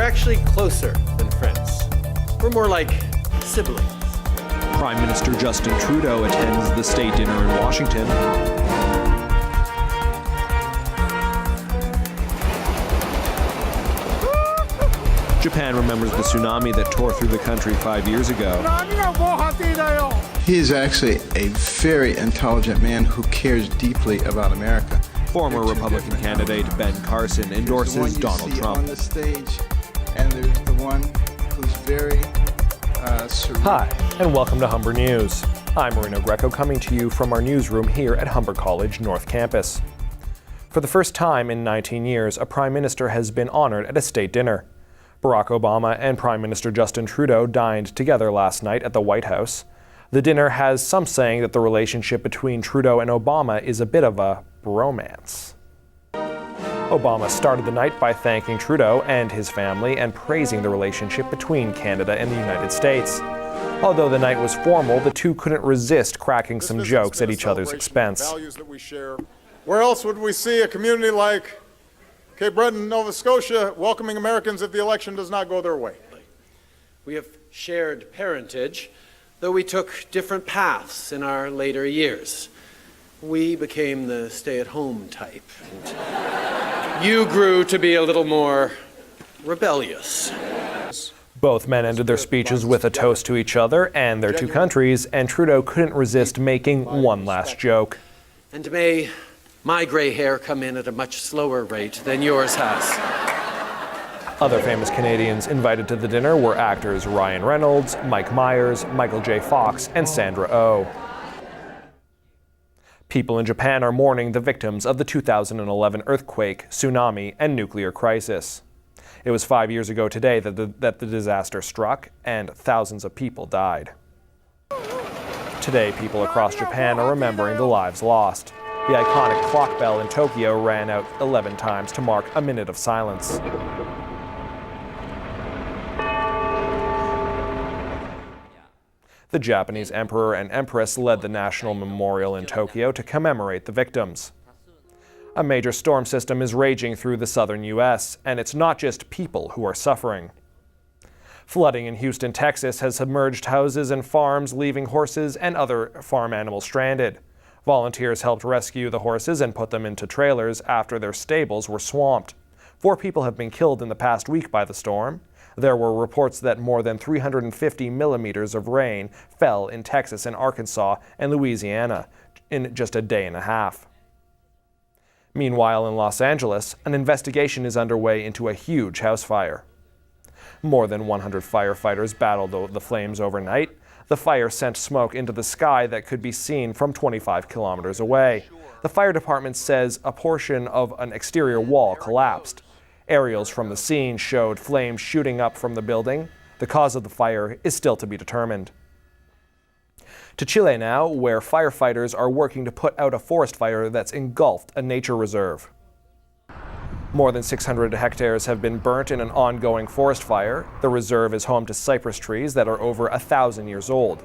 actually closer than friends. We're more like siblings. Prime Minister Justin Trudeau attends the state dinner in Washington. Japan remembers the tsunami that tore through the country 5 years ago. He is actually a very intelligent man who cares deeply about America. Former Republican candidate Ben Carson endorses Donald Trump. On the stage, and there's the one who's very Hi, and welcome to Humber News. I'm Marino Greco, coming to you from our newsroom here at Humber College North Campus. For the first time in 19 years, a prime minister has been honored at a state dinner. Barack Obama and Prime Minister Justin Trudeau dined together last night at the White House. The dinner has some saying that the relationship between Trudeau and Obama is a bit of a bromance. Obama started the night by thanking Trudeau and his family and praising the relationship between Canada and the United States. Although the night was formal, the two couldn't resist cracking some jokes at each other's expense. Values that we share. Where else would we see a community like Cape Breton, Nova Scotia, welcoming Americans if the election does not go their way? We have shared parentage, though we took different paths in our later years. We became the stay-at-home type, and you grew to be a little more rebellious. Both men ended their speeches with a toast to each other and their two countries, and Trudeau couldn't resist making one last joke. And may my gray hair come in at a much slower rate than yours has. Other famous Canadians invited to the dinner were actors Ryan Reynolds, Mike Myers, Michael J. Fox, and Sandra Oh. People in Japan are mourning the victims of the 2011 earthquake, tsunami, and nuclear crisis. It was 5 years ago today that the disaster struck, and thousands of people died. Today, people across Japan are remembering the lives lost. The iconic clock bell in Tokyo rang out 11 times to mark a minute of silence. The Japanese emperor and empress led the national memorial in Tokyo to commemorate the victims. A major storm system is raging through the southern U.S., and it's not just people who are suffering. Flooding in Houston, Texas has submerged houses and farms, leaving horses and other farm animals stranded. Volunteers helped rescue the horses and put them into trailers after their stables were swamped. 4 people have been killed in the past week by the storm. There were reports that more than 350 millimeters of rain fell in Texas and Arkansas and Louisiana in just a day and a half. Meanwhile, in Los Angeles, an investigation is underway into a huge house fire. More than 100 firefighters battled the flames overnight. The fire sent smoke into the sky that could be seen from 25 kilometers away. The fire department says a portion of an exterior wall collapsed. Aerials from the scene showed flames shooting up from the building. The cause of the fire is still to be determined. To Chile now, where firefighters are working to put out a forest fire that's engulfed a nature reserve. More than 600 hectares have been burnt in an ongoing forest fire. The reserve is home to cypress trees that are over 1,000 years old.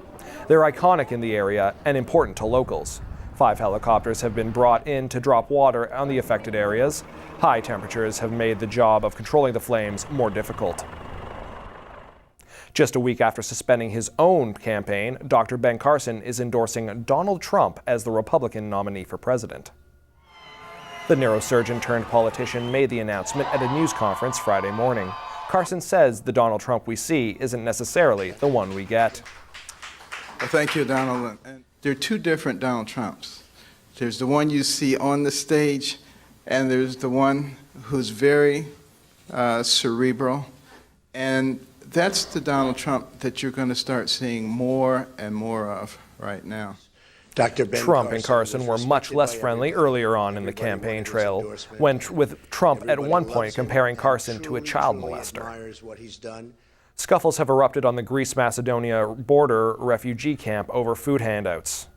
They're iconic in the area and important to locals. 5 helicopters have been brought in to drop water on the affected areas. High temperatures have made the job of controlling the flames more difficult. Just a week after suspending his own campaign, Dr. Ben Carson is endorsing Donald Trump as the Republican nominee for president. The neurosurgeon turned politician made the announcement at a news conference Friday morning. Carson says the Donald Trump we see isn't necessarily the one we get. Well, thank you, Donald. And there are 2 different Donald Trumps. There's the one you see on the stage, and there's the one who's very cerebral. And that's the Donald Trump that you're going to start seeing more and more of right now. Dr. Trump and Carson were much less friendly earlier on in the campaign trail, with Trump at one point comparing Carson to a child molester. Scuffles have erupted on the Greece-Macedonia border refugee camp over food handouts.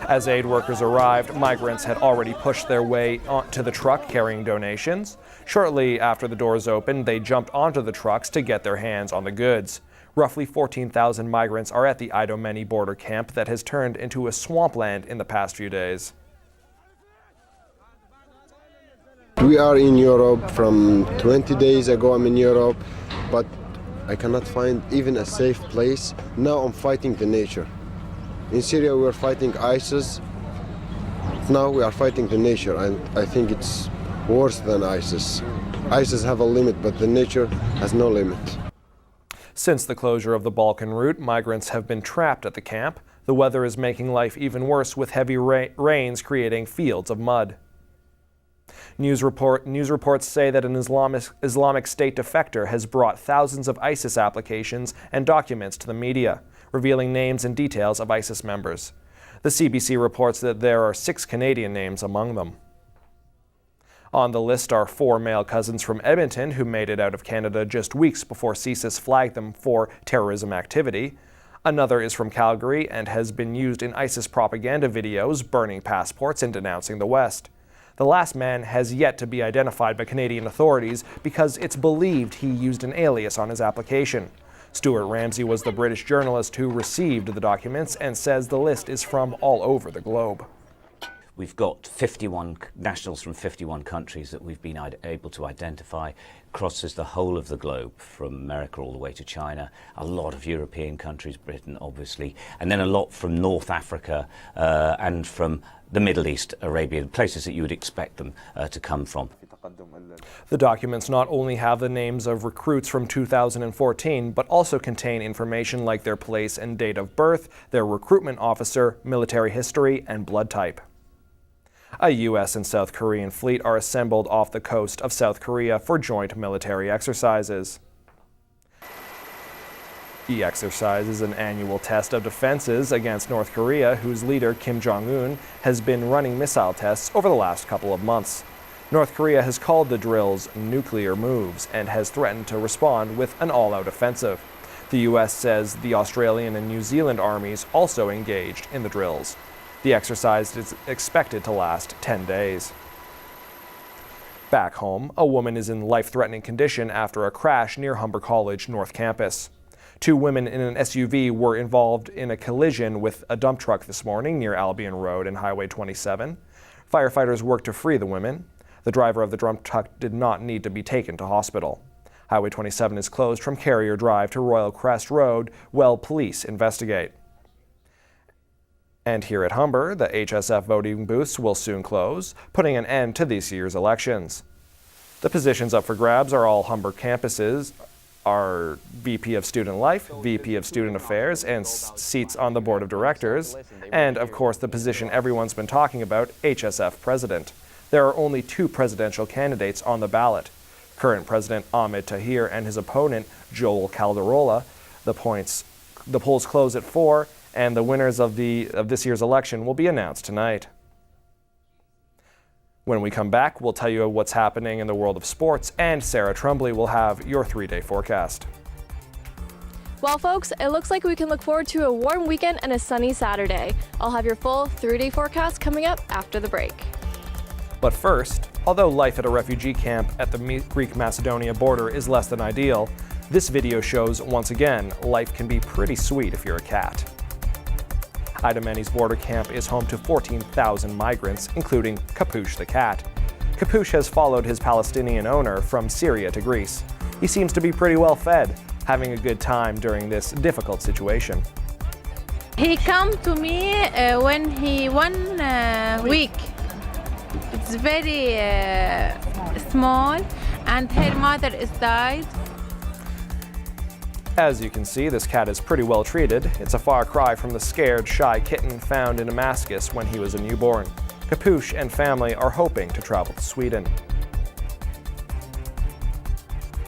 As aid workers arrived, migrants had already pushed their way to the truck carrying donations. Shortly after the doors opened, they jumped onto the trucks to get their hands on the goods. Roughly 14,000 migrants are at the Idomeni border camp that has turned into a swampland in the past few days. We are in Europe from 20 days ago. I'm in Europe, but I cannot find even a safe place. Now I'm fighting the nature. In Syria we were fighting ISIS. Now we are fighting the nature, and I think it's worse than ISIS. ISIS have a limit, but the nature has no limit. Since the closure of the Balkan route, migrants have been trapped at the camp. The weather is making life even worse, with heavy rains creating fields of mud. News reports say that an Islamic State defector has brought thousands of ISIS applications and documents to the media, revealing names and details of ISIS members. The CBC reports that there are 6 Canadian names among them. On the list are 4 male cousins from Edmonton who made it out of Canada just weeks before CSIS flagged them for terrorism activity. Another is from Calgary and has been used in ISIS propaganda videos, burning passports and denouncing the West. The last man has yet to be identified by Canadian authorities because it's believed he used an alias on his application. Stuart Ramsey was the British journalist who received the documents and says the list is from all over the globe. We've got 51 nationals from 51 countries that we've been able to identify. Crosses the whole of the globe, from America all the way to China. A lot of European countries, Britain obviously, and then a lot from North Africa and from the Middle East, Arabia, places that you would expect them to come from. The documents not only have the names of recruits from 2014, but also contain information like their place and date of birth, their recruitment officer, military history, and blood type. A U.S. and South Korean fleet are assembled off the coast of South Korea for joint military exercises. The exercise is an annual test of defenses against North Korea, whose leader, Kim Jong-un, has been running missile tests over the last couple of months. North Korea has called the drills nuclear moves and has threatened to respond with an all-out offensive. The U.S. says the Australian and New Zealand armies also engaged in the drills. The exercise is expected to last 10 days. Back home, a woman is in life-threatening condition after a crash near Humber College North Campus. 2 women in an SUV were involved in a collision with a dump truck this morning near Albion Road and Highway 27. Firefighters worked to free the women. The driver of the dump truck did not need to be taken to hospital. Highway 27 is closed from Carrier Drive to Royal Crest Road while police investigate. And here at Humber, the HSF voting booths will soon close, putting an end to this year's elections. The positions up for grabs are all Humber campuses, are VP of Student Life, VP of Student Affairs, and seats on the Board of Directors, and of course the position everyone's been talking about, HSF President. There are only 2 presidential candidates on the ballot. Current President Ahmed Tahir and his opponent, Joel Calderola. The polls close at 4, and the winners of this year's election will be announced tonight. When we come back, we'll tell you what's happening in the world of sports, and Sarah Trumbley will have your 3-day forecast. Well, folks, it looks like we can look forward to a warm weekend and a sunny Saturday. I'll have your full 3-day forecast coming up after the break. But first, although life at a refugee camp at the Greek-Macedonia border is less than ideal, this video shows, once again, life can be pretty sweet if you're a cat. Idomeni's border camp is home to 14,000 migrants, including Capuche the cat. Capuche has followed his Palestinian owner from Syria to Greece. He seems to be pretty well fed, having a good time during this difficult situation. He come to me when he 1 week. It's very small, and her mother is died. As you can see, this cat is pretty well treated. It's a far cry from the scared, shy kitten found in Damascus when he was a newborn. Capuche and family are hoping to travel to Sweden.